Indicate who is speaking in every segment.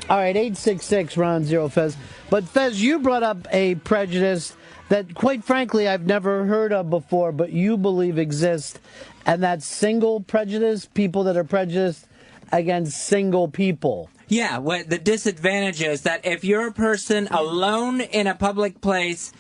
Speaker 1: All right, 866 Ron Zero Fez. But Fez, you brought up a prejudice that, quite frankly, I've never heard of before, but you believe exists, and that's single prejudice, people that are prejudiced against single people.
Speaker 2: Yeah, what the disadvantage is that if you're a person alone in a public place,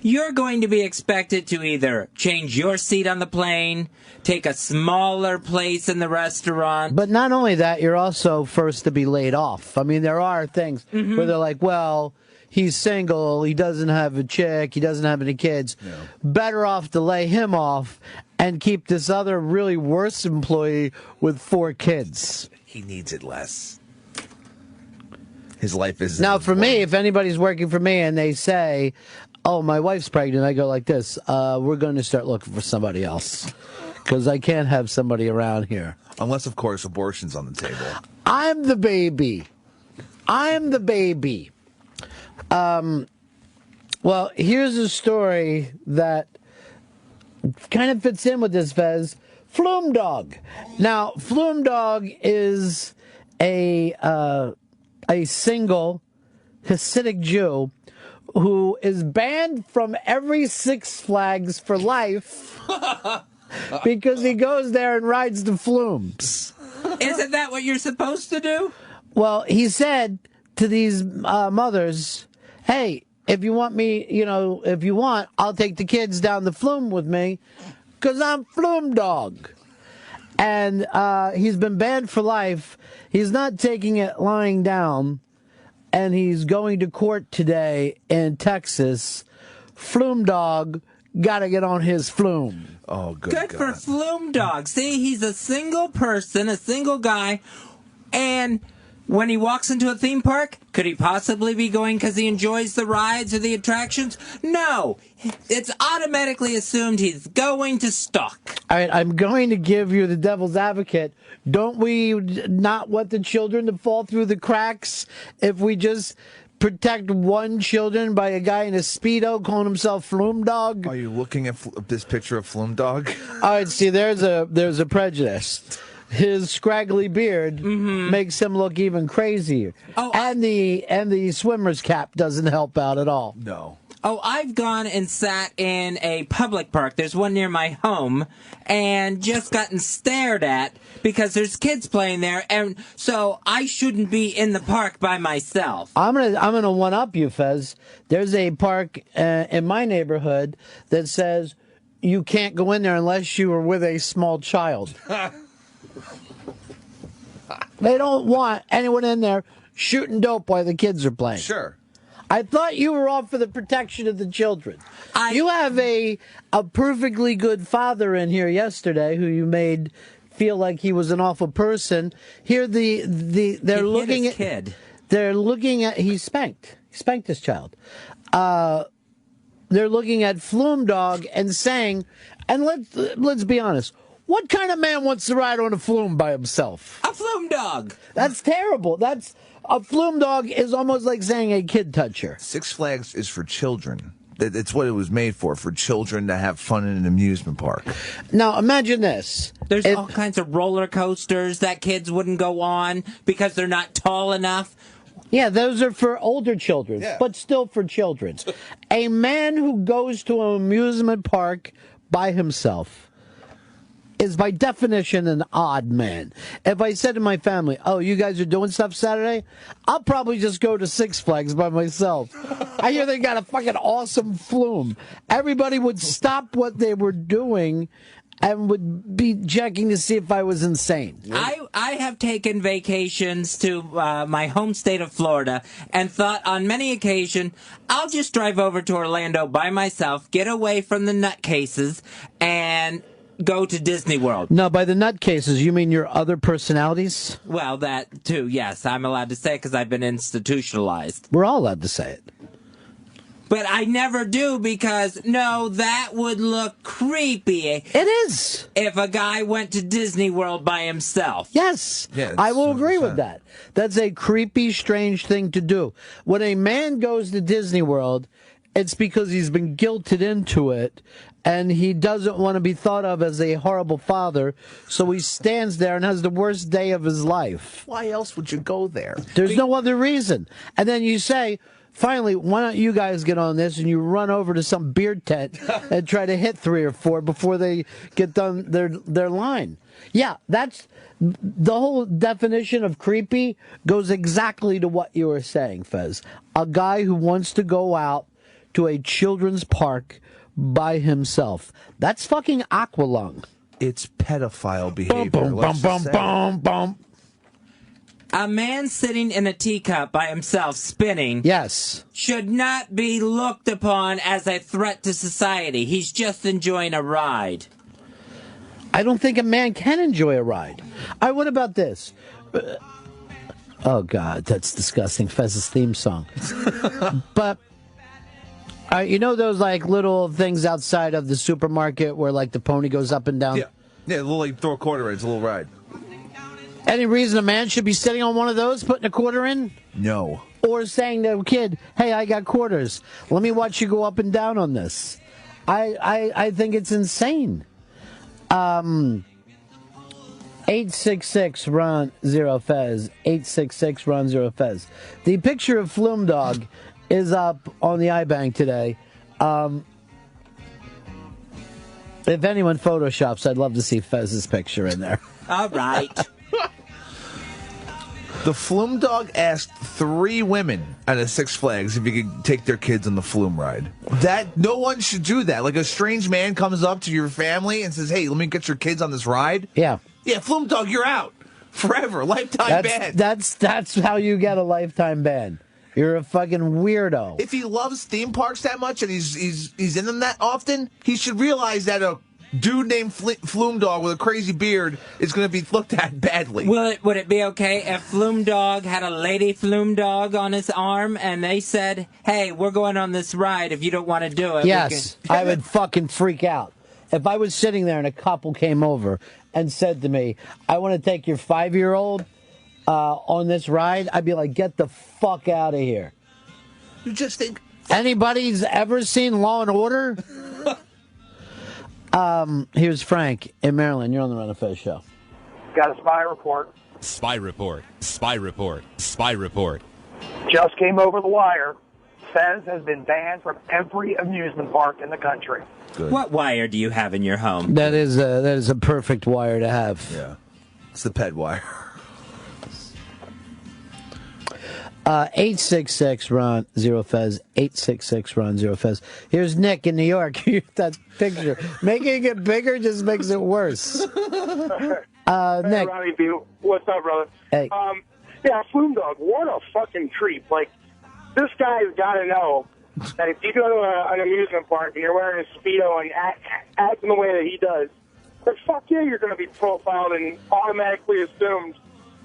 Speaker 2: you're going to be expected to either change your seat on the plane, take a smaller place in the restaurant.
Speaker 1: But not only that, you're also first to be laid off. I mean, there are things where they're like, well, he's single, he doesn't have a chick, he doesn't have any kids. No. Better off to lay him off and keep this other really worse employee with 4 kids.
Speaker 3: He needs it less. His life is...
Speaker 1: Now, for me, if anybody's working for me and they say, oh, my wife's pregnant, I go like this, we're going to start looking for somebody else. Because I can't have somebody around here.
Speaker 3: Unless, of course, abortion's on the table.
Speaker 1: I'm the baby. I'm the baby. Well, here's a story that kind of fits in with this, Fez. Flume Dog. Now, Flume Dog is a single Hasidic Jew who is banned from every Six Flags for life because he goes there and rides the flumes.
Speaker 2: Isn't that what you're supposed to do?
Speaker 1: Well, he said to these mothers, hey, if you want me, if you want, I'll take the kids down the flume with me because I'm Flume Dog. And he's been banned for life. He's not taking it lying down. And he's going to court today in Texas. Flume Dog got to get on his flume.
Speaker 3: Oh,
Speaker 2: good for Flume Dog. See, he's a single person, a single guy. And when he walks into a theme park, could he possibly be going because he enjoys the rides or the attractions? No. It's automatically assumed he's going to stalk.
Speaker 1: All right, I'm going to give you the devil's advocate. Don't we not want the children to fall through the cracks if we just protect one children by a guy in a Speedo calling himself Flume Dog?
Speaker 3: Are you looking at this picture of Flume Dog?
Speaker 1: All right, see, there's a prejudice. His scraggly beard makes him look even crazier. Oh, and the swimmer's cap doesn't help out at all.
Speaker 3: No.
Speaker 2: Oh, I've gone and sat in a public park. There's one near my home, and just gotten stared at because there's kids playing there, and so I shouldn't be in the park by myself.
Speaker 1: I'm gonna one up you, Fez. There's a park in my neighborhood that says you can't go in there unless you are with a small child. They don't want anyone in there shooting dope while the kids are playing.
Speaker 3: Sure.
Speaker 1: I thought you were all for the protection of the children. You have a perfectly good father in here yesterday who you made feel like he was an awful person. Here they're looking at
Speaker 2: kid.
Speaker 1: They're looking at he spanked his child. They're looking at Flume Dog and saying, and let's be honest. What kind of man wants to ride on a flume by himself?
Speaker 2: A Flume Dog.
Speaker 1: That's terrible. A Flume Dog is almost like saying a kid toucher.
Speaker 3: Six Flags is for children. It's what it was made for children to have fun in an amusement park.
Speaker 1: Now, imagine this.
Speaker 2: There's all kinds of roller coasters that kids wouldn't go on because they're not tall enough.
Speaker 1: Yeah, those are for older children, but still for children. A man who goes to an amusement park by himself is by definition an odd man. If I said to my family, oh, you guys are doing stuff Saturday, I'll probably just go to Six Flags by myself. I hear they got a fucking awesome flume. Everybody would stop what they were doing and would be checking to see if I was insane.
Speaker 2: I have taken vacations to my home state of Florida and thought on many occasions, I'll just drive over to Orlando by myself, get away from the nutcases, and go to Disney World.
Speaker 1: No, by the nutcases, you mean your other personalities?
Speaker 2: Well, that too, yes. I'm allowed to say it because I've been institutionalized.
Speaker 1: We're all allowed to say it.
Speaker 2: But I never do because, no, that would look creepy.
Speaker 1: It is.
Speaker 2: If a guy went to Disney World by himself.
Speaker 1: Yes, I will agree with that. That's a creepy, strange thing to do. When a man goes to Disney World, it's because he's been guilted into it, and he doesn't want to be thought of as a horrible father, so he stands there and has the worst day of his life.
Speaker 3: Why else would you go there?
Speaker 1: There's no other reason. And then you say, finally, why don't you guys get on this, and you run over to some beer tent and try to hit 3 or 4 before they get done their line. Yeah, that's the whole definition of creepy goes exactly to what you were saying, Fez. A guy who wants to go out to a children's park by himself. That's fucking aqualung.
Speaker 3: It's pedophile behavior.
Speaker 2: A man sitting in a teacup by himself spinning should not be looked upon as a threat to society. He's just enjoying a ride.
Speaker 1: I don't think a man can enjoy a ride. What about this? Oh, God, that's disgusting. Fez's theme song. But, you know those, like, little things outside of the supermarket where, like, the pony goes up and down?
Speaker 3: Yeah, a little, like, throw a quarter in. It's a little ride.
Speaker 1: Any reason a man should be sitting on one of those, putting a quarter in?
Speaker 3: No.
Speaker 1: Or saying to a kid, hey, I got quarters. Let me watch you go up and down on this. I think it's insane. 866-RUN-0-FEZ. 866-RUN-0-FEZ. The picture of Flume Dog is up on the iBank today. If anyone photoshops, I'd love to see Fez's picture in there.
Speaker 2: All right.
Speaker 3: The Flume Dog asked 3 women at a Six Flags if you could take their kids on the Flume ride. That no one should do that. Like a strange man comes up to your family and says, "Hey, let me get your kids on this ride."
Speaker 1: Yeah,
Speaker 3: Flume Dog, you're out forever, lifetime ban.
Speaker 1: That's how you get a lifetime ban. You're a fucking weirdo.
Speaker 3: If he loves theme parks that much and he's in them that often, he should realize that a dude named Flume Dog with a crazy beard is going to be looked at badly.
Speaker 2: Would it be okay if Flume Dog had a lady Flume Dog on his arm and they said, hey, we're going on this ride if you don't want to do it?
Speaker 1: Yes, I would fucking freak out. If I was sitting there and a couple came over and said to me, I want to take your 5-year-old on this ride, I'd be like, get the fuck out of here.
Speaker 3: You just think...
Speaker 1: Anybody's ever seen Law and Order? Here's Frank in Maryland. You're on the Run of Fez show.
Speaker 4: Got a spy report.
Speaker 5: Spy report. Spy report. Spy report.
Speaker 4: Just came over the wire. Fez has been banned from every amusement park in the country.
Speaker 3: Good.
Speaker 2: What wire do you have in your home?
Speaker 1: That is a perfect wire to have.
Speaker 3: Yeah. It's the ped wire.
Speaker 1: 866-RUN-0-FEZ. 866-RUN-0-FEZ. Here's Nick in New York. That picture. Making it bigger just makes it worse. Nick.
Speaker 4: Ronnie B. What's up, brother?
Speaker 1: Hey.
Speaker 4: Yeah, Flume Dog. What a fucking creep. Like, this guy's got to know that if you go to an amusement park and you're wearing a Speedo and acting the way that he does, then fuck yeah, you're going to be profiled and automatically assumed,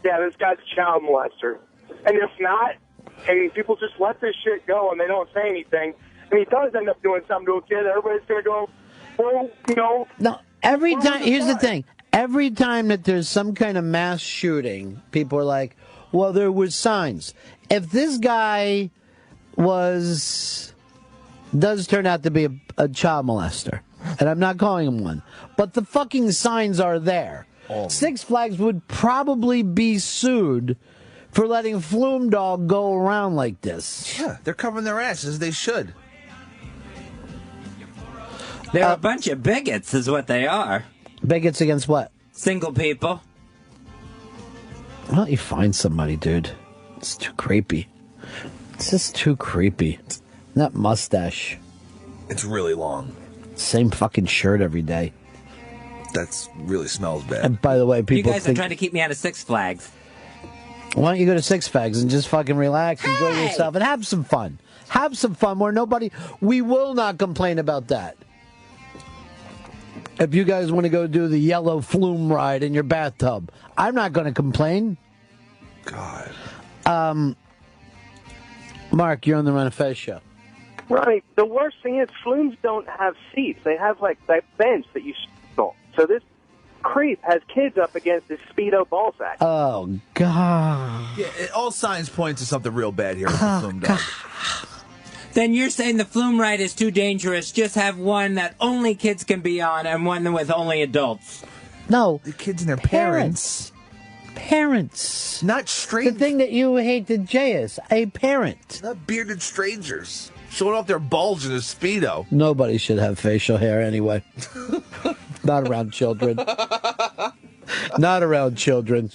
Speaker 4: yeah, this guy's a child molester. And if not, and people just let this shit go and they don't say anything, and he does end up doing something to a kid, everybody's going to go, well, you know.
Speaker 1: No, every time, here's the thing. Every time that there's some kind of mass shooting, people are like, well, there was signs. If this guy does turn out to be a child molester, and I'm not calling him one, but the fucking signs are there. Six Flags would probably be sued for letting Flume Dog go around like this.
Speaker 3: Yeah, they're covering their asses. They should.
Speaker 2: They're a bunch of bigots is what they are.
Speaker 1: Bigots against what?
Speaker 2: Single people.
Speaker 1: Why don't you find somebody, dude? It's too creepy. It's just too creepy. That mustache.
Speaker 3: It's really long.
Speaker 1: Same fucking shirt every day.
Speaker 3: That really smells bad.
Speaker 1: And by the way, people
Speaker 2: You guys are trying to keep me out of Six Flags.
Speaker 1: Why don't you go to Six Flags and just fucking relax, enjoy yourself, and have some fun. Have some fun where we will not complain about that. If you guys want to go do the yellow flume ride in your bathtub, I'm not going to complain.
Speaker 3: God.
Speaker 1: Mark, you're on the Run of Fez show.
Speaker 4: Ronnie, the worst thing is flumes don't have seats. They have, like, that bench that you stole. So this creep has kids up against his Speedo ball sack.
Speaker 1: Oh, God.
Speaker 3: Yeah, all signs point to something real bad here with the Flume Dog.
Speaker 2: Then you're saying the flume ride is too dangerous. Just have one that only kids can be on and one with only adults.
Speaker 1: No.
Speaker 3: The kids and their parents.
Speaker 1: Parents.
Speaker 3: Not strangers.
Speaker 1: The thing that you hate to Jay is a parent.
Speaker 3: Not bearded strangers. Showing off their bulge in a Speedo.
Speaker 1: Nobody should have facial hair anyway. Not around children. Not around children.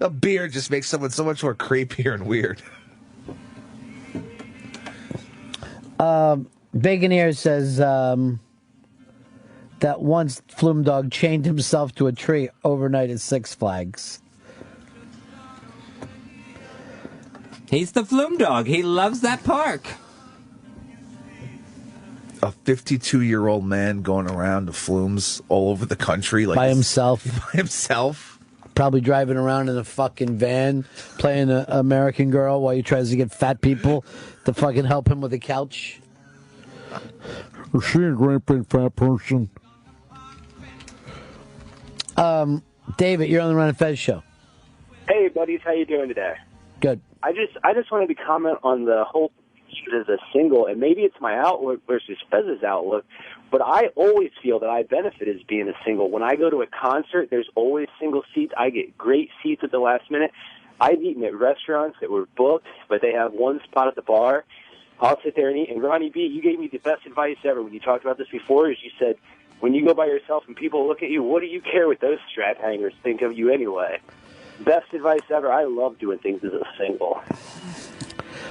Speaker 3: A beard just makes someone so much more creepier and weird.
Speaker 1: Baconair says that once Flume Dog chained himself to a tree overnight at Six Flags.
Speaker 2: He's the Flume Dog. He loves that park.
Speaker 3: A 52-year-old man going around to Flumes all over the country. Like
Speaker 1: By himself.
Speaker 3: By himself.
Speaker 1: Probably driving around in a fucking van, playing an American Girl while he tries to get fat people to fucking help him with a couch. Is she a great big fat person? David, you're on the Ron and Fez show.
Speaker 6: Hey, buddies, how you doing today?
Speaker 1: Good.
Speaker 6: I just wanted to comment on the whole as a single, and maybe it's my outlook versus Fez's outlook, but I always feel that I benefit as being a single. When I go to a concert, there's always single seats. I get great seats at the last minute. I've eaten at restaurants that were booked, but they have one spot at the bar. I'll sit there and eat. And Ronnie B., you gave me the best advice ever when you talked about this before, is you said, when you go by yourself and people look at you, what do you care what those strap hangers think of you anyway? Best advice ever. I love doing things as a single.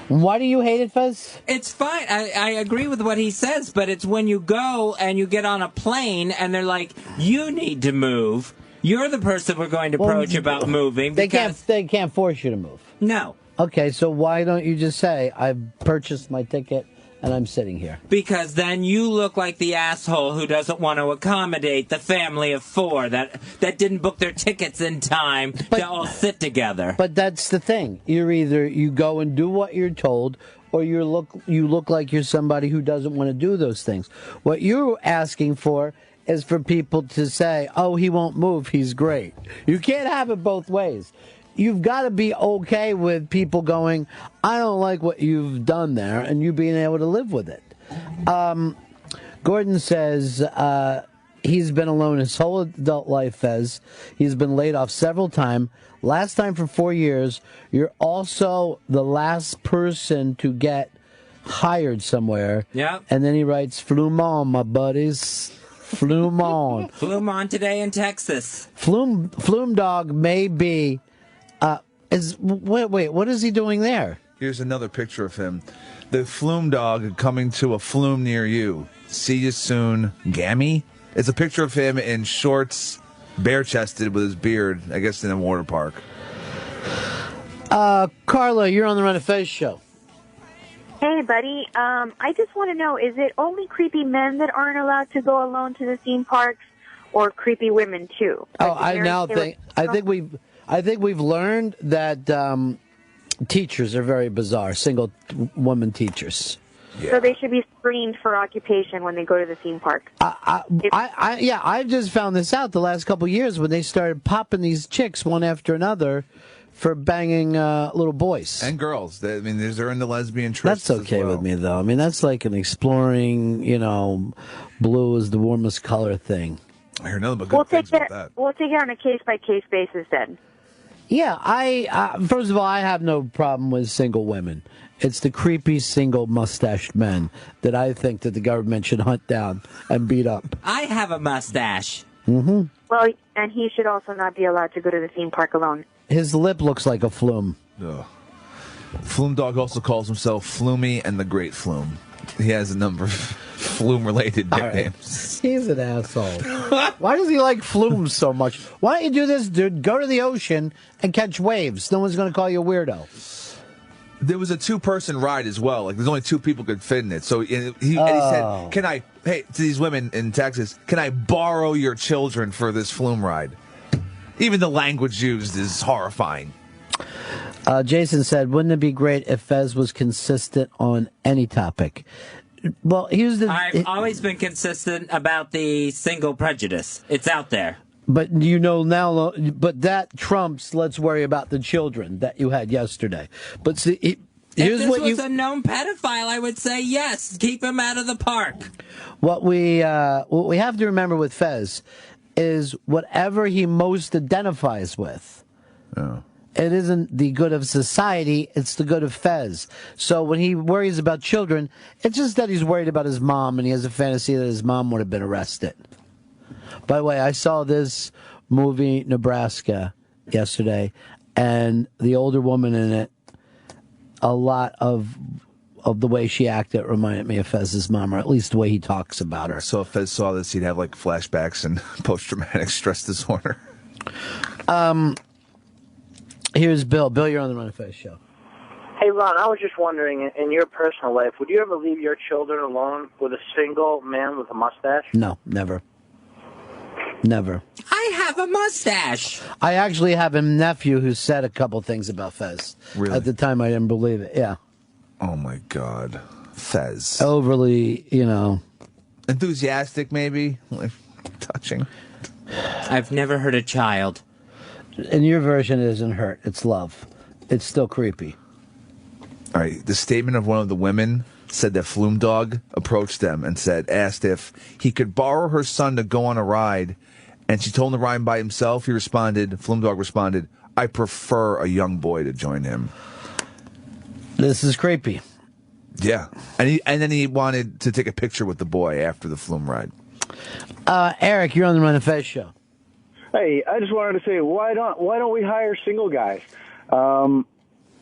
Speaker 1: Why do you hate it, Fez?
Speaker 2: It's fine. I agree with what he says, but it's when you go and you get on a plane and they're like, you need to move. You're the person we're going to approach about moving.
Speaker 1: They can't force you to move.
Speaker 2: No.
Speaker 1: Okay, so why don't you just say, I've purchased my ticket and I'm sitting here?
Speaker 2: Because then you look like the asshole who doesn't want to accommodate the family of four that didn't book their tickets in time to all sit together.
Speaker 1: But that's the thing. You go and do what you're told, or you look like you're somebody who doesn't want to do those things. What you're asking for is for people to say, oh, he won't move, he's great. You can't have it both ways. You've got to be okay with people going, I don't like what you've done there, and you being able to live with it. Gordon says he's been alone his whole adult life, Fez. He's been laid off several times. Last time for 4 years. You're also the last person to get hired somewhere.
Speaker 2: Yeah.
Speaker 1: And then he writes, Flume on, my buddies. Flume on.
Speaker 2: Flume on today in Texas.
Speaker 1: Flume Dog may be... Wait, what is he doing there?
Speaker 3: Here's another picture of him. The Flume Dog coming to a flume near you. See you soon, Gammy. It's a picture of him in shorts, bare-chested with his beard, I guess in a water park.
Speaker 1: Carla, you're on the Ron and Fez show.
Speaker 7: Hey, buddy. I just want to know, is it only creepy men that aren't allowed to go alone to the theme parks, or creepy women too?
Speaker 1: I think we've learned that teachers are very bizarre, single woman teachers.
Speaker 7: Yeah. So they should be screened for occupation when they go to the theme park.
Speaker 1: I've just found this out the last couple of years when they started popping these chicks one after another for banging little boys.
Speaker 3: And girls. They're in the lesbian trysts.
Speaker 1: That's okay with me, though. I mean, that's like an exploring, blue is the warmest color thing.
Speaker 3: I heard nothing but good things about that.
Speaker 7: We'll take it on a case-by-case basis then.
Speaker 1: Yeah, first of all, I have no problem with single women. It's the creepy single mustached men that I think that the government should hunt down and beat up.
Speaker 2: I have a mustache.
Speaker 1: Mm-hmm.
Speaker 7: Well, and he should also not be allowed to go to the theme park alone.
Speaker 1: His lip looks like a flume.
Speaker 3: Ugh. Flume Dog also calls himself Flumey and the Great Flume. He has a number of flume-related nicknames.
Speaker 1: Right. He's an asshole. Why does he like flumes so much? Why don't you do this, dude? Go to the ocean and catch waves. No one's going to call you a weirdo.
Speaker 3: There was a two-person ride as well. Like, there's only two people could fit in it. So he said, to these women in Texas, can I borrow your children for this flume ride? Even the language used is horrifying.
Speaker 1: Jason said, wouldn't it be great if Fez was consistent on any topic? Well,
Speaker 2: I've always been consistent about the single prejudice. It's out there.
Speaker 1: But but that trumps, let's worry about the children that you had yesterday. But see,
Speaker 2: If this was a known pedophile, I would say yes, keep him out of the park.
Speaker 1: What we have to remember with Fez is whatever he most identifies with.
Speaker 3: Oh.
Speaker 1: It isn't the good of society, it's the good of Fez. So when he worries about children, it's just that he's worried about his mom, and he has a fantasy that his mom would have been arrested. By the way, I saw this movie, Nebraska, yesterday, and the older woman in it, a lot of the way she acted reminded me of Fez's mom, or at least the way he talks about her.
Speaker 3: So if Fez saw this, he'd have like flashbacks and post-traumatic stress disorder.
Speaker 1: Here's Bill. Bill, you're on the Run of Fez show.
Speaker 8: Hey, Ron, I was just wondering, in your personal life, would you ever leave your children alone with a single man with a mustache?
Speaker 1: No, never. Never.
Speaker 2: I have a mustache.
Speaker 1: I actually have a nephew who said a couple things about Fez.
Speaker 3: Really?
Speaker 1: At the time, I didn't believe it. Yeah.
Speaker 3: Oh, my God. Fez.
Speaker 1: Overly,
Speaker 3: enthusiastic, maybe? Like, touching.
Speaker 2: I've never heard a child.
Speaker 1: In your version, it isn't hurt. It's love. It's still creepy.
Speaker 3: All right. The statement of one of the women said that Flume Dog approached them and asked if he could borrow her son to go on a ride. And she told him to ride by himself. Flume Dog responded, I prefer a young boy to join him.
Speaker 1: This is creepy.
Speaker 3: Yeah. And then he wanted to take a picture with the boy after the Flume ride.
Speaker 1: Eric, you're on the Run of Fez show.
Speaker 9: Hey, I just wanted to say, why don't we hire single guys?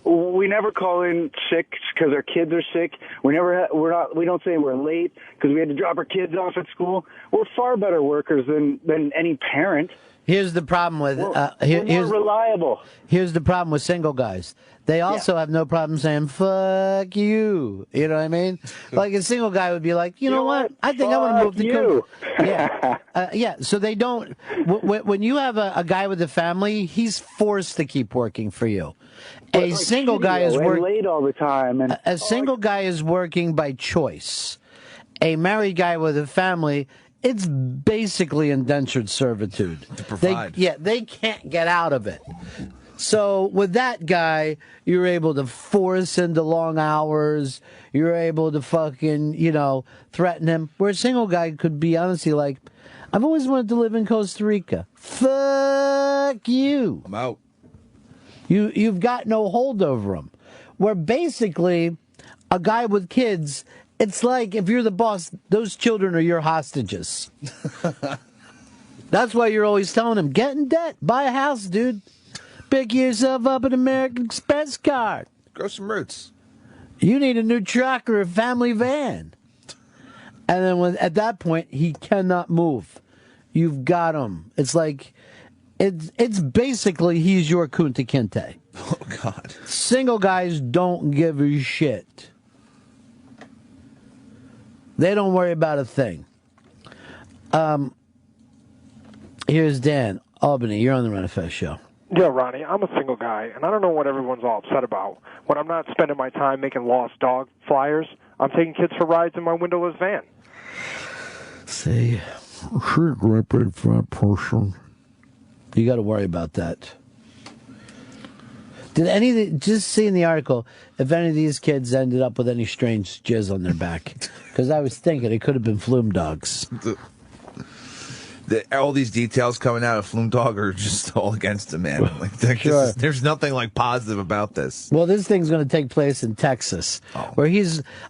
Speaker 9: We never call in sick because our kids are sick. We don't say we're late because we had to drop our kids off at school. We're far better workers than any parent.
Speaker 1: Here's the problem with
Speaker 9: we're more reliable.
Speaker 1: Here's the problem with single guys. They also have no problem saying "fuck you." You know what I mean? Like a single guy would be like, you know what? I think I want to move to
Speaker 9: you.
Speaker 1: Yeah. So they don't. When you have a guy with a family, he's forced to keep working for you. A single guy is working
Speaker 9: late all the time. And
Speaker 1: a single guy is working by choice. A married guy with a family, it's basically indentured servitude.
Speaker 3: To provide.
Speaker 1: They can't get out of it. So with that guy, you're able to force into long hours. You're able to fucking, threaten him. Where a single guy could be honestly like, I've always wanted to live in Costa Rica. Fuck you.
Speaker 3: I'm out.
Speaker 1: You've got no hold over him. Where basically, a guy with kids, it's like if you're the boss, those children are your hostages. That's why you're always telling him, get in debt, buy a house, dude. Pick yourself up an American Express card.
Speaker 3: Grow some roots.
Speaker 1: You need a new truck or a family van. And then at that point, he cannot move. You've got him. It's like, it's basically he's your Kunta Kinte.
Speaker 3: Oh, God.
Speaker 1: Single guys don't give a shit. They don't worry about a thing. Here's Dan. Albany, you're on the Run of Fez show.
Speaker 10: Yeah, Ronnie, I'm a single guy, and I don't know what everyone's all upset about. When I'm not spending my time making lost dog flyers, I'm taking kids for rides in my windowless van.
Speaker 1: See, creepy front person. You got to worry about that. Did just see in the article if any of these kids ended up with any strange jizz on their back? Because I was thinking it could have been Flume Dogs.
Speaker 3: All these details coming out of Flume Dog are just all against him, man. Like,
Speaker 1: Sure.
Speaker 3: There's nothing like positive about this.
Speaker 1: Well, this thing's going to take place in Texas, where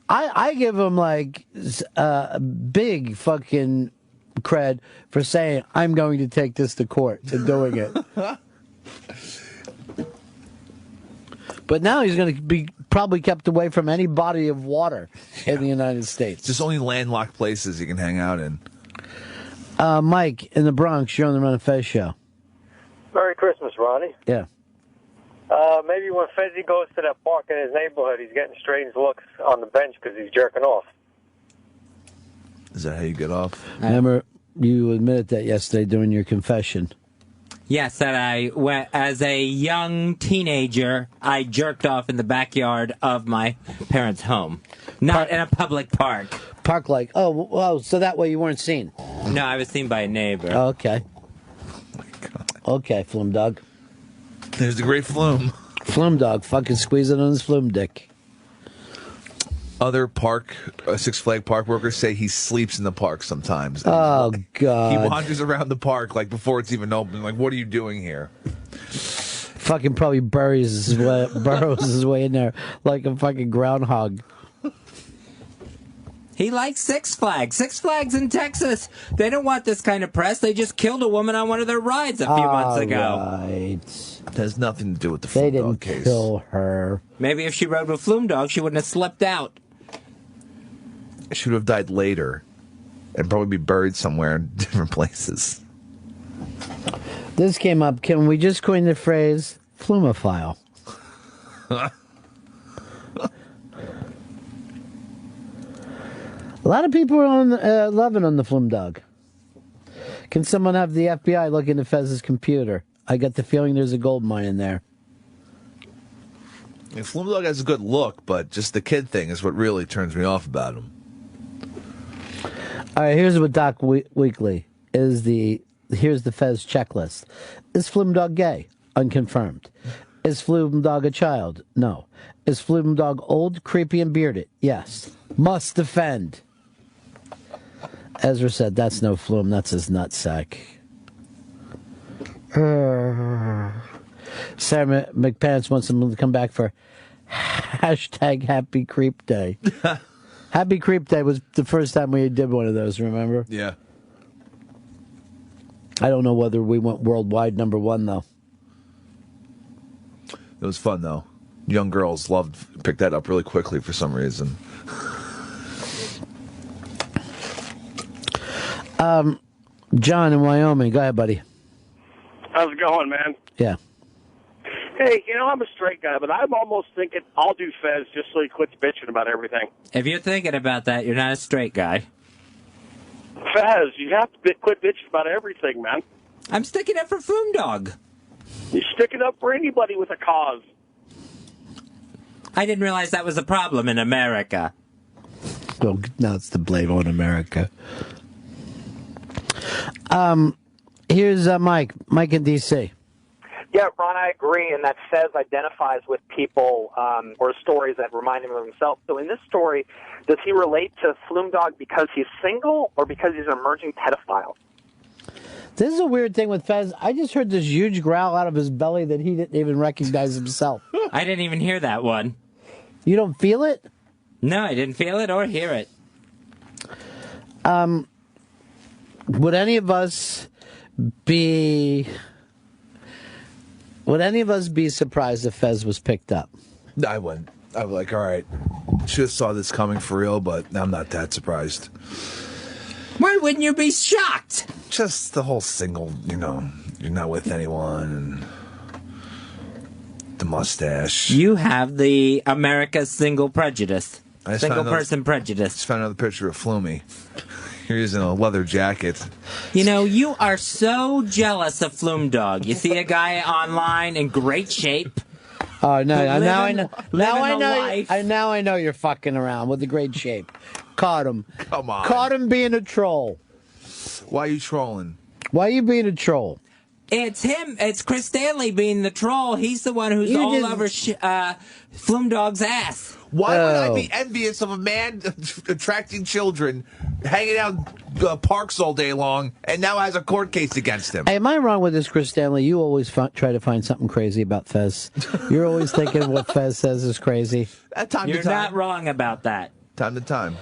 Speaker 1: I give him like big fucking cred for saying I'm going to take this to court and doing it. But now he's going to be probably kept away from any body of water in the United States.
Speaker 3: Just only landlocked places you can hang out in.
Speaker 1: Mike, in the Bronx, you're on the Run of Fez show.
Speaker 11: Merry Christmas, Ronnie.
Speaker 1: Yeah.
Speaker 11: Maybe when Fezzy goes to that park in his neighborhood, he's getting strange looks on the bench because he's jerking off.
Speaker 3: Is that how you get off?
Speaker 1: Remember, you admitted that yesterday during your confession.
Speaker 2: Yes, that as a young teenager, I jerked off in the backyard of my parents' home. Not in a public park.
Speaker 1: Park like, so that way you weren't seen.
Speaker 2: No, I was seen by a neighbor.
Speaker 1: Oh, okay.
Speaker 3: Oh, my God.
Speaker 1: Okay, Flume Dog.
Speaker 3: There's the great Flume.
Speaker 1: Flume Dog, fucking squeeze it on his Flume dick.
Speaker 3: Other Six Flag park workers say he sleeps in the park sometimes.
Speaker 1: Oh, God.
Speaker 3: He wanders around the park like before it's even open. Like, what are you doing here?
Speaker 1: Fucking probably burrows his way in there like a fucking groundhog.
Speaker 2: He likes Six Flags. Six Flags in Texas. They don't want this kind of press. They just killed a woman on one of their rides a few months ago.
Speaker 1: Right.
Speaker 3: It has nothing to do with the Flume Dog case.
Speaker 1: They didn't kill her.
Speaker 2: Maybe if she rode with Flume Dog, she wouldn't have slipped out.
Speaker 3: She would have died later and probably be buried somewhere in different places.
Speaker 1: This came up. Can we just coin the phrase flumophile? A lot of people are loving on the Flume Dog. Can someone have the FBI look into Fez's computer? I get the feeling there's a gold mine in there.
Speaker 3: Flume Dog has a good look, but just the kid thing is what really turns me off about him.
Speaker 1: All right, here's what Doc Weekly is here's the Fez checklist. Is Flume Dog gay? Unconfirmed. Is Flume Dog a child? No. Is Flume Dog old, creepy, and bearded? Yes. Must defend. Ezra said, that's no Flume, that's his nutsack. Sarah McPants wants him to come back for hashtag Happy Creep Day. Happy Creep Day was the first time we did one of those, remember?
Speaker 3: Yeah.
Speaker 1: I don't know whether we went worldwide #1, though.
Speaker 3: It was fun, though. Young girls picked that up really quickly for some reason.
Speaker 1: John in Wyoming. Go ahead, buddy.
Speaker 12: How's it going, man?
Speaker 1: Yeah.
Speaker 12: Hey, I'm a straight guy, but I'm almost thinking I'll do Fez just so he quits bitching about everything.
Speaker 2: If you're thinking about that, you're not a straight guy.
Speaker 12: Fez, you have to quit bitching about everything, man.
Speaker 2: I'm sticking up for Flume Dog.
Speaker 12: You're sticking up for anybody with a cause.
Speaker 2: I didn't realize that was a problem in America.
Speaker 1: Well, now it's the blame on America. Here's Mike. Mike in D.C.
Speaker 13: Yeah, Ron, I agree in that Fez identifies with people or stories that remind him of himself. So in this story, does he relate to Flume Dog because he's single or because he's an emerging pedophile?
Speaker 1: This is a weird thing with Fez. I just heard this huge growl out of his belly that he didn't even recognize himself.
Speaker 2: I didn't even hear that one.
Speaker 1: You don't feel it?
Speaker 2: No, I didn't feel it or hear it.
Speaker 1: Would any of us be surprised if Fez was picked up?
Speaker 3: I wouldn't. I was like, all right, should have saw this coming for real, but I'm not that surprised.
Speaker 2: Why wouldn't you be shocked?
Speaker 3: Just the whole single, you're not with anyone, and the mustache.
Speaker 2: You have the America's single prejudice. Single person prejudice.
Speaker 3: Just found another picture of Flume. He's in a leather jacket.
Speaker 2: You are so jealous of Flume Dog. You see a guy online in great shape.
Speaker 1: Oh no! Now I know. Now I know you're fucking around with the great shape. Caught him.
Speaker 3: Come on.
Speaker 1: Caught him being a troll.
Speaker 3: Why are you trolling?
Speaker 1: Why are you being a troll?
Speaker 2: It's him. It's Chris Stanley being the troll. He's the one who's over Flume Dog's ass.
Speaker 3: Why would I be envious of a man attracting children, hanging out parks all day long, and now has a court case against him?
Speaker 1: Hey, am I wrong with this, Chris Stanley? You always try to find something crazy about Fez. You're always thinking what Fez says is crazy.
Speaker 2: You're not wrong about that.
Speaker 3: Time to time.